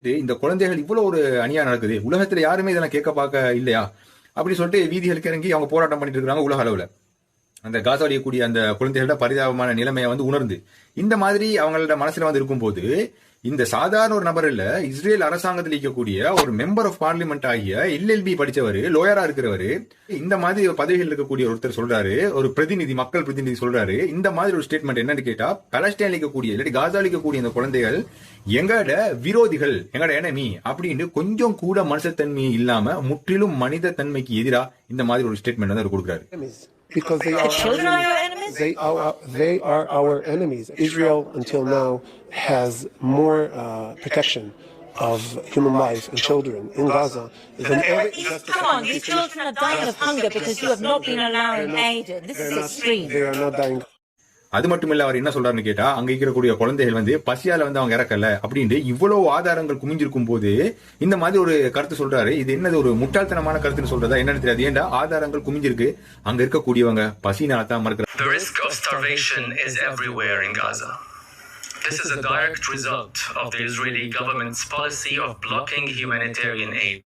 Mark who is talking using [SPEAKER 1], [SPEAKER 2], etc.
[SPEAKER 1] இந்த குழந்தைகள் இவ்வளவு ஒரு அநியாயம் நடக்குது, உலகத்துல யாருமே இதெல்லாம் கேட்க பார்க்க இல்லையா அப்படின்னு சொல்லிட்டு வீதிகளுக்கு இறங்கி அவங்க போராட்டம் பண்ணிட்டு இருக்காங்க உலக அளவுல. அந்த காசா அடிக்கக்கூடிய அந்த குழந்தைகளோட பரிதாபமான நிலைமையை உணர்ந்து இந்த மாதிரி அவங்களோட மனசுல இருக்கும்போது இந்த சாதாரண ஒரு நபர் இல்ல, இஸ்ரேல் அரசாங்கத்தில் இருக்கக்கூடிய ஒரு மெம்பர் ஆஃப் பார்லிமெண்ட் ஆகிய எல்எல்பி படிச்சவர், லோயரா இருக்கிறவரு, இந்த மாதிரி பதவிகள் இருக்கக்கூடிய ஒருத்தர் சொல்றாரு, ஒரு பிரதிநிதி, மக்கள் பிரதிநிதி சொல்றாரு, இந்த மாதிரி ஒரு ஸ்டேட்மெண்ட் என்னன்னு கேட்டா, பலஸ்டைன்ல இருக்கக்கூடிய இல்லாட்டி காசால இருக்கக்கூடிய இந்த குழந்தைகள் எங்கட விரோதிகள், எங்கட எனிமி அப்படின்னு கொஞ்சம் கூட மனுஷத்தன்மை இல்லாம முற்றிலும் மனித தன்மைக்கு எதிரா இந்த மாதிரி ஒரு ஸ்டேட்மெண்ட் அவர் கொடுக்குறாரு.
[SPEAKER 2] Because they are
[SPEAKER 3] children are your enemies?
[SPEAKER 2] They are our enemies. Israel, until now, has more protection of human life and children in Gaza than every.
[SPEAKER 3] Come on, these children are dying of hunger because you have not been allowing aid. This is extreme.
[SPEAKER 2] They are not dying.
[SPEAKER 1] அது மட்டும் இல்ல, அவர் என்ன சொல்றாருன்னு கேட்டா, அங்க இருக்கக்கூடிய குழந்தைகள் பசியால அவங்க இறக்கல அப்படின்ட்டு இவ்வளவு ஆதாரங்கள் குமிஞ்சிருக்கும் போது இந்த மாதிரி ஒரு கருத்து சொல்றாரு. இது என்னது ஒரு முட்டாள்தனமான கருத்துன்னு சொல்றதா என்னன்னு தெரியாது. ஏன்டா ஆதாரங்கள் குமிஞ்சிருக்கு, அங்க இருக்கக்கூடியவங்க பசினால தான் மறுக்கிறாங்க.
[SPEAKER 4] The risk of starvation is everywhere in Gaza. This is a direct result of the Israeli government's policy of blocking humanitarian aid.